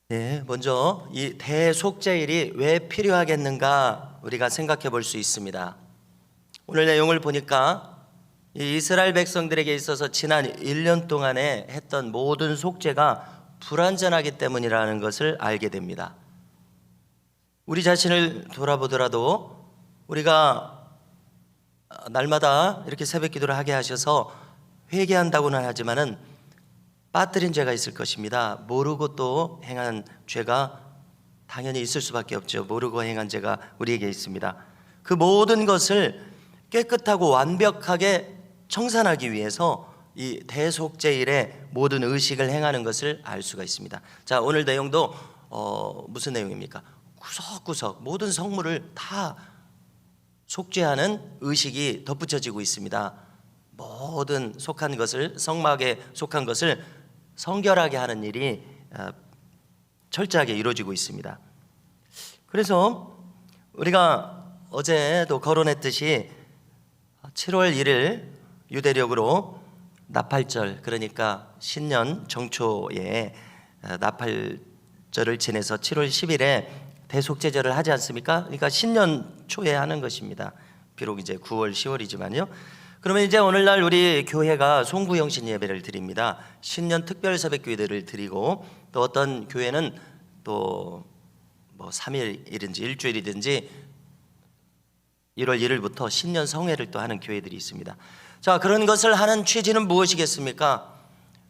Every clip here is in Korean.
네, 먼저 이 대속죄일이 왜 필요하겠는가 우리가 생각해 볼 수 있습니다. 오늘 내용을 보니까 이 이스라엘 백성들에게 있어서 지난 1년 동안에 했던 모든 속죄가 불완전하기 때문이라는 것을 알게 됩니다. 우리 자신을 돌아보더라도 우리가 날마다 이렇게 새벽 기도를 하게 하셔서 회개한다고는 하지만은 빠뜨린 죄가 있을 것입니다. 모르고 또 행한 죄가 당연히 있을 수밖에 없죠. 모르고 행한 죄가 우리에게 있습니다. 그 모든 것을 깨끗하고 완벽하게 청산하기 위해서 이 대속죄일에 모든 의식을 행하는 것을 알 수가 있습니다. 자, 오늘 내용도 무슨 내용입니까? 구석구석 모든 성물을 다 속죄하는 의식이 덧붙여지고 있습니다. 모든 속한 것을, 성막에 속한 것을 성결하게 하는 일이 철저하게 이루어지고 있습니다. 그래서 우리가 어제도 거론했듯이 7월 1일 유대력으로 나팔절, 그러니까 신년 정초에 나팔절을 지내서 7월 10일에 대속죄절을 하지 않습니까? 그러니까 신년 초에 하는 것입니다. 비록 이제 9월, 10월이지만요. 그러면 이제 오늘날 우리 교회가 송구영신 예배를 드립니다. 신년 특별 새벽기도를 드리고, 또 어떤 교회는 또 뭐 3일이든지 일주일이든지 1월 1일부터 신년 성회를 또 하는 교회들이 있습니다. 자, 그런 것을 하는 취지는 무엇이겠습니까?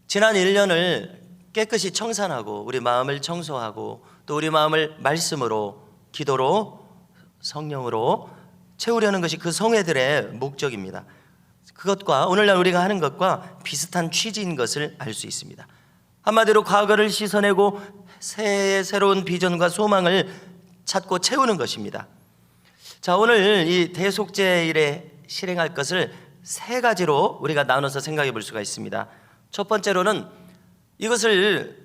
지난 1년을 깨끗이 청산하고 우리 마음을 청소하고 또 우리 마음을 말씀으로, 기도로, 성령으로 채우려는 것이 그 성회들의 목적입니다. 그것과 오늘날 우리가 하는 것과 비슷한 취지인 것을 알 수 있습니다. 한마디로 과거를 씻어내고 새해의 새로운 비전과 소망을 찾고 채우는 것입니다. 자, 오늘 이 대속죄일에 실행할 것을 세 가지로 우리가 나눠서 생각해 볼 수가 있습니다. 첫 번째로는 이것을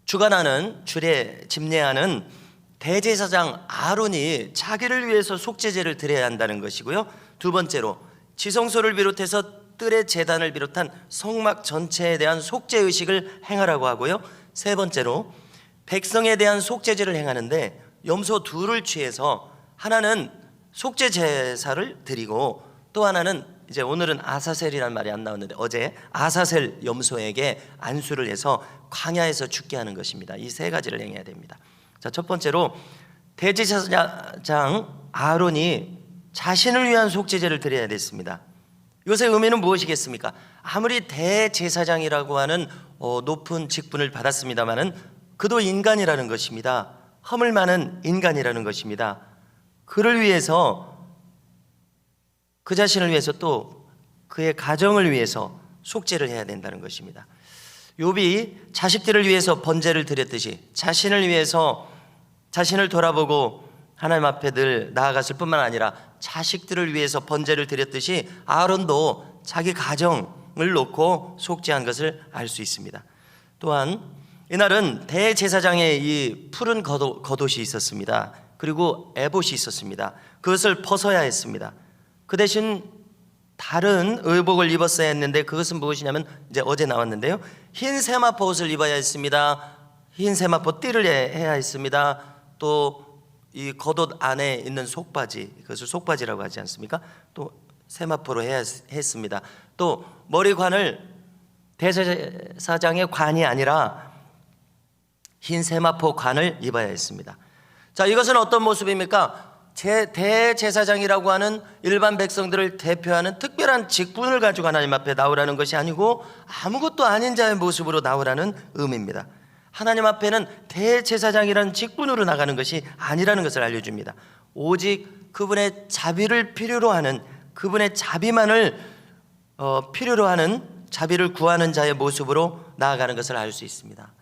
주관하는, 집례하는 대제사장 아론이 자기를 위해서 속죄제를 드려야 한다는 것이고요. 두 번째로 지성소를 비롯해서 뜰의 제단을 비롯한 성막 전체에 대한 속죄의식을 행하라고 하고요. 세 번째로 백성에 대한 속죄제를 행하는데 염소 둘을 취해서 하나는 속죄 제사를 드리고 또 하나는 이제 오늘은 아사셀이라는 말이 안 나왔는데 어제 아사셀 염소에게 안수를 해서 광야에서 죽게 하는 것입니다. 이 세 가지를 행해야 됩니다. 자, 첫 번째로 대제사장 아론이 자신을 위한 속죄제를 드려야 됐습니다. 이것의 의미는 무엇이겠습니까? 아무리 대제사장이라고 하는 높은 직분을 받았습니다마는 그도 인간이라는 것입니다. 허물 많은 인간이라는 것입니다. 그를 위해서, 그 자신을 위해서 또 그의 가정을 위해서 속죄를 해야 된다는 것입니다. 욥이 자식들을 위해서 번제를 드렸듯이 자신을 위해서 자신을 돌아보고 하나님 앞에 늘 나아갔을 뿐만 아니라 자식들을 위해서 번제를 드렸듯이 아론도 자기 가정을 놓고 속죄한 것을 알 수 있습니다. 또한 이날은 대제사장의 이 푸른 겉옷이 있었습니다. 그리고 에봇이 있었습니다. 그것을 벗어야 했습니다. 그 대신 다른 의복을 입었어야 했는데 그것은 무엇이냐면 이제 어제 나왔는데요. 흰 세마포 옷을 입어야 했습니다. 흰 세마포 띠를 해야 했습니다. 또 이 겉옷 안에 있는 속바지, 그것을 속바지라고 하지 않습니까? 또 세마포로 해야 했습니다. 또 머리관을 대제사장의 관이 아니라 흰 세마포 관을 입어야 했습니다. 자, 이것은 어떤 모습입니까? 대제사장이라고 하는 일반 백성들을 대표하는 특별한 직분을 가지고 하나님 앞에 나오라는 것이 아니고 아무것도 아닌 자의 모습으로 나오라는 의미입니다. 하나님 앞에는 대제사장이라는 직분으로 나가는 것이 아니라는 것을 알려줍니다. 오직 그분의 자비를 필요로 하는, 그분의 자비만을 필요로 하는, 자비를 구하는 자의 모습으로 나아가는 것을 알 수 있습니다.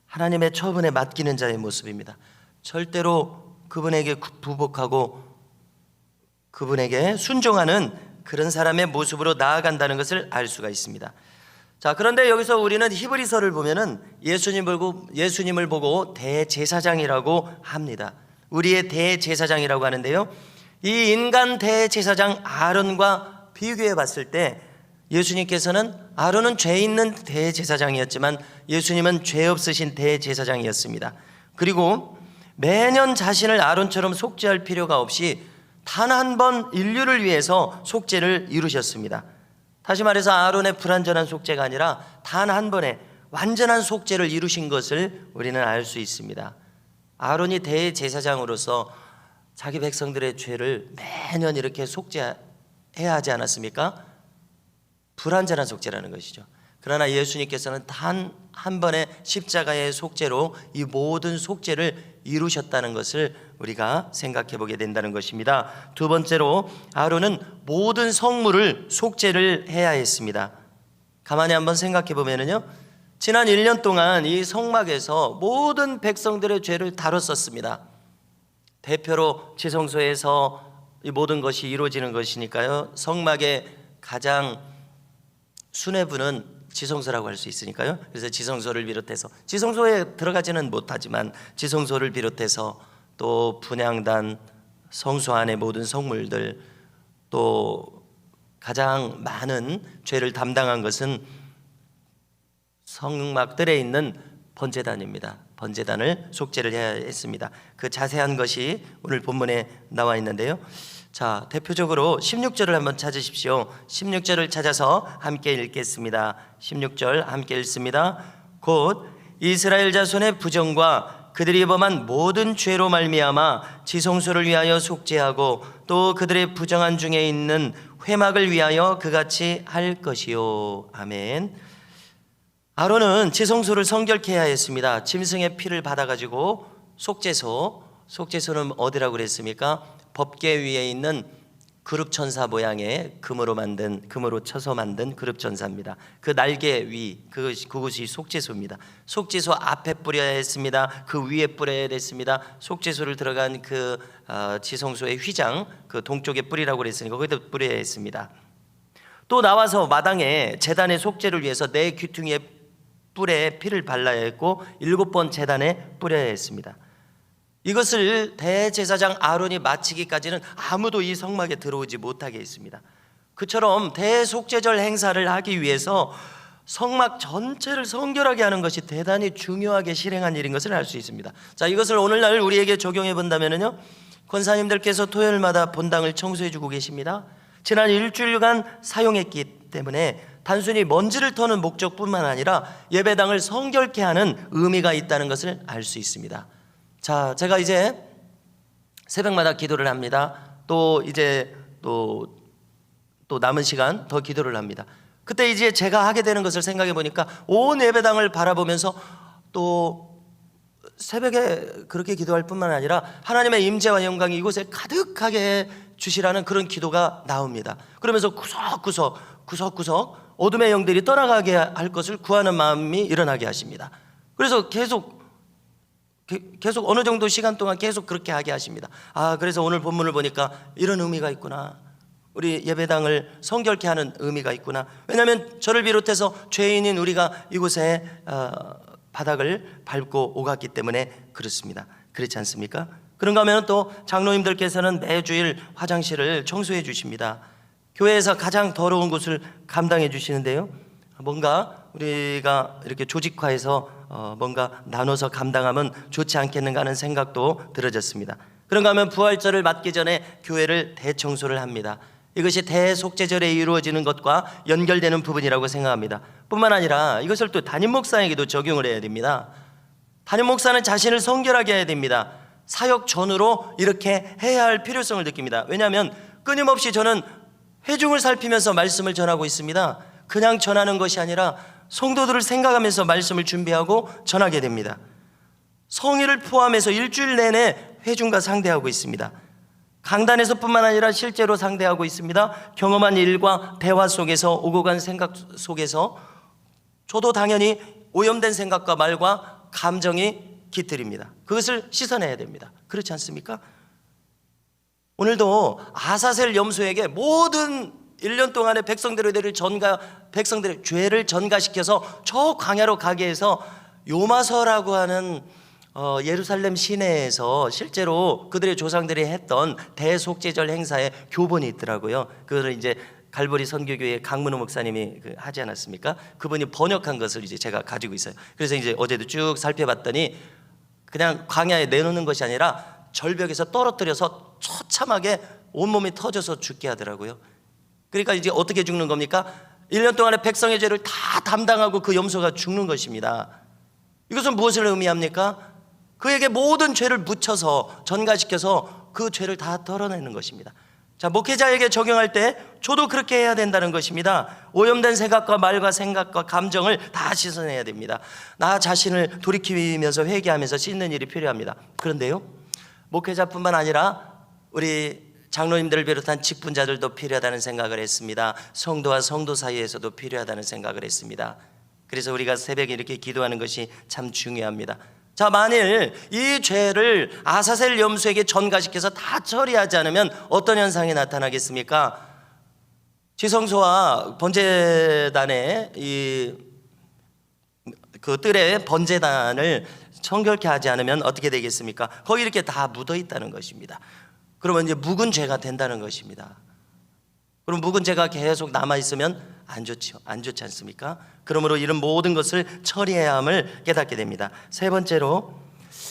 하나님의 처분에 맡기는 자의 모습입니다. 절대로 그분에게 부복하고 그분에게 순종하는 그런 사람의 모습으로 나아간다는 것을 알 수가 있습니다. 자, 그런데 여기서 우리는 히브리서를 보면은 예수님을 보고 대제사장이라고 합니다. 우리의 대제사장이라고 하는데요. 이 인간 대제사장 아론과 비교해 봤을 때 예수님께서는 아론은 죄 있는 대제사장이었지만 예수님은 죄 없으신 대제사장이었습니다. 그리고 매년 자신을 아론처럼 속죄할 필요가 없이 단 한 번 인류를 위해서 속죄를 이루셨습니다. 다시 말해서 아론의 불완전한 속죄가 아니라 단 한 번의 완전한 속죄를 이루신 것을 우리는 알 수 있습니다. 아론이 대제사장으로서 자기 백성들의 죄를 매년 이렇게 속죄해야 하지 않았습니까? 불완전한 속죄라는 것이죠. 그러나 예수님께서는 단 한 번의 십자가의 속죄로 이 모든 속죄를 이루셨다는 것을 우리가 생각해 보게 된다는 것입니다. 두 번째로 아론은 모든 성물을 속죄를 해야 했습니다. 가만히 한번 생각해 보면요, 지난 1년 동안 이 성막에서 모든 백성들의 죄를 다뤘었습니다. 대표로 지성소에서 이 모든 것이 이루어지는 것이니까요, 성막의 가장 수뇌부는 지성소라고 할 수 있으니까요. 그래서 지성소를 비롯해서, 지성소에 들어가지는 못하지만 지성소를 비롯해서 또 분향단, 성소 안의 모든 성물들, 또 가장 많은 죄를 담당한 것은 성막들에 있는 번제단입니다. 번제단을 속죄를 해야 했습니다. 그 자세한 것이 오늘 본문에 나와 있는데요. 자, 대표적으로 16절을 한번 찾으십시오. 16절을 찾아서 함께 읽겠습니다. 16절 함께 읽습니다. 곧 이스라엘 자손의 부정과 그들이 범한 모든 죄로 말미암아 지성소를 위하여 속죄하고 또 그들의 부정한 중에 있는 회막을 위하여 그같이 할 것이요. 아멘. 아론은 지성소를 성결케 해야 했습니다. 짐승의 피를 받아가지고 속죄소는 어디라고 그랬습니까? 법궤 위에 있는 그룹천사 모양의 금으로 쳐서 만든 그룹천사입니다. 그 날개 위, 그것이 속죄소입니다. 속죄소 앞에 뿌려야 했습니다. 그 위에 뿌려야 했습니다. 속죄소를 들어간 그 지성소의 휘장, 그 동쪽에 뿌리라고 그랬으니까 거기다 뿌려야 했습니다. 또 나와서 마당에 제단의 속죄를 위해서 네 귀퉁이에 뿔에 피를 발라야 했고 7번 제단에 뿌려야 했습니다. 이것을 대제사장 아론이 마치기까지는 아무도 이 성막에 들어오지 못하게 했습니다. 그처럼 대속죄절 행사를 하기 위해서 성막 전체를 성결하게 하는 것이 대단히 중요하게 실행한 일인 것을 알 수 있습니다. 자, 이것을 오늘날 우리에게 적용해 본다면요, 권사님들께서 토요일마다 본당을 청소해 주고 계십니다. 지난 일주일간 사용했기 때문에 단순히 먼지를 터는 목적뿐만 아니라 예배당을 성결케 하는 의미가 있다는 것을 알 수 있습니다. 자, 제가 이제 새벽마다 기도를 합니다. 또 이제 또 남은 시간 더 기도를 합니다. 그때 이제 제가 하게 되는 것을 생각해 보니까 온 예배당을 바라보면서 또 새벽에 그렇게 기도할 뿐만 아니라 하나님의 임재와 영광이 이곳에 가득하게 주시라는 그런 기도가 나옵니다. 그러면서 구석구석 어둠의 영들이 떠나가게 할 것을 구하는 마음이 일어나게 하십니다. 그래서 계속 어느 정도 시간 동안 계속 그렇게 하게 하십니다. 그래서 오늘 본문을 보니까 이런 의미가 있구나. 우리 예배당을 성결케 하는 의미가 있구나. 왜냐하면 저를 비롯해서 죄인인 우리가 이곳에 바닥을 밟고 오갔기 때문에 그렇습니다. 그렇지 않습니까? 그런가 하면 또 장로님들께서는 매주일 화장실을 청소해 주십니다. 교회에서 가장 더러운 곳을 감당해 주시는데요, 뭔가 우리가 이렇게 조직화해서 뭔가 나눠서 감당하면 좋지 않겠는가 하는 생각도 들어졌습니다. 그런가 하면 부활절을 맞기 전에 교회를 대청소를 합니다. 이것이 대속죄절에 이루어지는 것과 연결되는 부분이라고 생각합니다. 뿐만 아니라 이것을 또 담임 목사에게도 적용을 해야 됩니다. 담임 목사는 자신을 성결하게 해야 됩니다. 사역 전후로 이렇게 해야 할 필요성을 느낍니다. 왜냐하면 끊임없이 저는 회중을 살피면서 말씀을 전하고 있습니다. 그냥 전하는 것이 아니라 성도들을 생각하면서 말씀을 준비하고 전하게 됩니다. 성일을 포함해서 일주일 내내 회중과 상대하고 있습니다. 강단에서뿐만 아니라 실제로 상대하고 있습니다. 경험한 일과 대화 속에서 오고 간 생각 속에서 저도 당연히 오염된 생각과 말과 감정이 깃들입니다. 그것을 씻어내야 됩니다. 그렇지 않습니까? 오늘도 아사셀 염소에게 모든 1년 동안의 백성들의 죄를 전가시켜서 저 광야로 가게 해서 요마서라고 하는 예루살렘 시내에서 실제로 그들의 조상들이 했던 대속죄절 행사의 교본이 있더라고요. 그걸 이제 갈보리 선교교회 강문호 목사님이 하지 않았습니까? 그분이 번역한 것을 이제 제가 가지고 있어요. 그래서 이제 어제도 쭉 살펴봤더니 그냥 광야에 내놓는 것이 아니라 절벽에서 떨어뜨려서 처참하게 온몸이 터져서 죽게 하더라고요. 그러니까 이제 어떻게 죽는 겁니까? 1년 동안의 백성의 죄를 다 담당하고 그 염소가 죽는 것입니다. 이것은 무엇을 의미합니까? 그에게 모든 죄를 묻혀서 전가시켜서 그 죄를 다 털어내는 것입니다. 자, 목회자에게 적용할 때 저도 그렇게 해야 된다는 것입니다. 오염된 생각과 말과 생각과 감정을 다 씻어내야 됩니다. 나 자신을 돌이키면서 회개하면서 씻는 일이 필요합니다. 그런데요, 목회자뿐만 아니라 우리 장로님들을 비롯한 직분자들도 필요하다는 생각을 했습니다. 성도와 성도 사이에서도 필요하다는 생각을 했습니다. 그래서 우리가 새벽에 이렇게 기도하는 것이 참 중요합니다. 자, 만일 이 죄를 아사셀 염소에게 전가시켜서 다 처리하지 않으면 어떤 현상이 나타나겠습니까? 지성소와 번제단의 그 뜰에 번제단을 청결케 하지 않으면 어떻게 되겠습니까? 거기 이렇게 다 묻어 있다는 것입니다. 그러면 이제 묵은 죄가 된다는 것입니다. 그럼 묵은 죄가 계속 남아 있으면 안 좋죠. 안 좋지 않습니까? 그러므로 이런 모든 것을 처리해야 함을 깨닫게 됩니다. 세 번째로,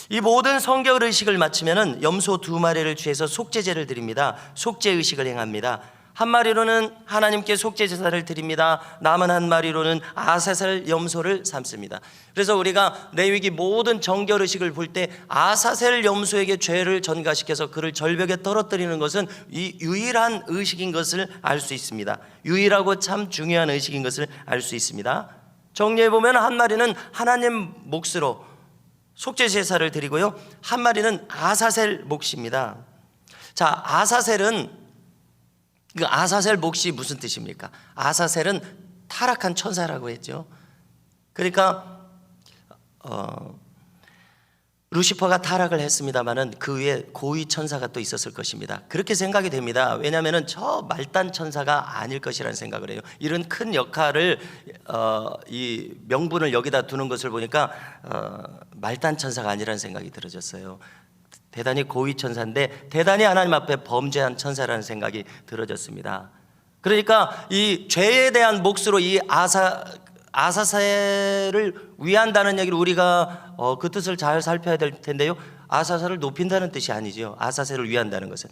이 모든 성결 의식을 마치면은 염소 2마리를 취해서 속죄제를 드립니다. 속죄 의식을 행합니다. 한 마리로는 하나님께 속죄 제사를 드립니다. 남은 한 마리로는 아사셀 염소를 삶습니다. 그래서 우리가 레위기 모든 정결 의식을 볼 때 아사셀 염소에게 죄를 전가시켜서 그를 절벽에 떨어뜨리는 것은 이 유일한 의식인 것을 알 수 있습니다. 유일하고 참 중요한 의식인 것을 알 수 있습니다. 정리해 보면 한 마리는 하나님 몫으로 속죄 제사를 드리고요, 한 마리는 아사셀 몫입니다. 자, 아사셀은 그 아사셀 몫이 무슨 뜻입니까? 아사셀은 타락한 천사라고 했죠. 그러니까 루시퍼가 타락을 했습니다마는 그 위에 고위 천사가 또 있었을 것입니다. 그렇게 생각이 됩니다. 왜냐하면 저 말단 천사가 아닐 것이라는 생각을 해요. 이런 큰 역할을 이 명분을 여기다 두는 것을 보니까 말단 천사가 아니라는 생각이 들어졌어요. 대단히 고위 천사인데 대단히 하나님 앞에 범죄한 천사라는 생각이 들어졌습니다. 그러니까 이 죄에 대한 몫으로 이 아사셀을 위한다는 얘기를 우리가 그 뜻을 잘 살펴야 될 텐데요, 아사셀을 높인다는 뜻이 아니죠. 아사셀을 위한다는 것은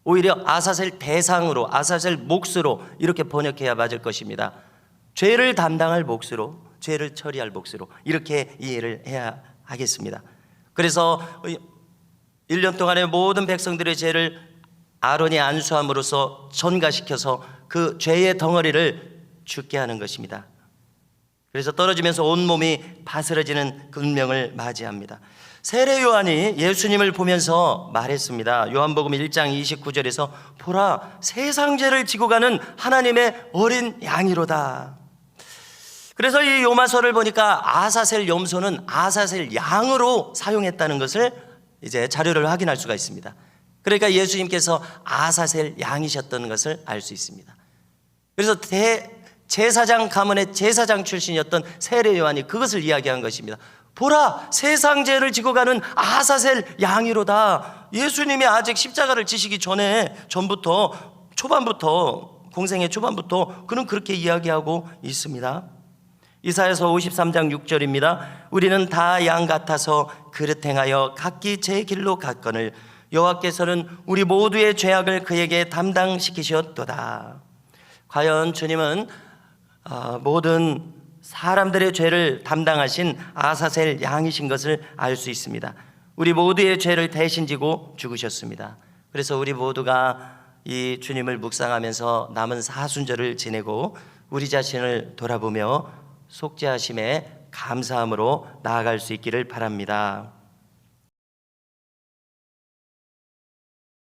오히려 아사셀 대상으로, 아사셀 몫으로 이렇게 번역해야 맞을 것입니다. 죄를 담당할 몫으로, 죄를 처리할 몫으로 이렇게 이해를 해야 하겠습니다. 그래서 1년 동안의 모든 백성들의 죄를 아론이 안수함으로써 전가시켜서 그 죄의 덩어리를 죽게 하는 것입니다. 그래서 떨어지면서 온몸이 바스러지는 그 운명을 맞이합니다. 세례 요한이 예수님을 보면서 말했습니다. 요한복음 1장 29절에서 보라, 세상 죄를 지고 가는 하나님의 어린 양이로다. 그래서 이 요마서를 보니까 아사셀 염소는 아사셀 양으로 사용했다는 것을 이제 자료를 확인할 수가 있습니다. 그러니까 예수님께서 아사셀 양이셨던 것을 알 수 있습니다. 그래서 제사장 가문의 제사장 출신이었던 세례 요한이 그것을 이야기한 것입니다. 보라, 세상 죄를 지고 가는 아사셀 양이로다. 예수님이 아직 십자가를 지시기 초반부터 공생의 초반부터 그는 그렇게 이야기하고 있습니다. 이사야서 53장 6절입니다. 우리는 다 양 같아서 그릇 행하여 각기 제 길로 갔거늘 여호와께서는 우리 모두의 죄악을 그에게 담당시키셨도다. 과연 주님은 모든 사람들의 죄를 담당하신 아사셀 양이신 것을 알 수 있습니다. 우리 모두의 죄를 대신 지고 죽으셨습니다. 그래서 우리 모두가 이 주님을 묵상하면서 남은 사순절을 지내고 우리 자신을 돌아보며 속죄하심에 감사함으로 나아갈 수 있기를 바랍니다.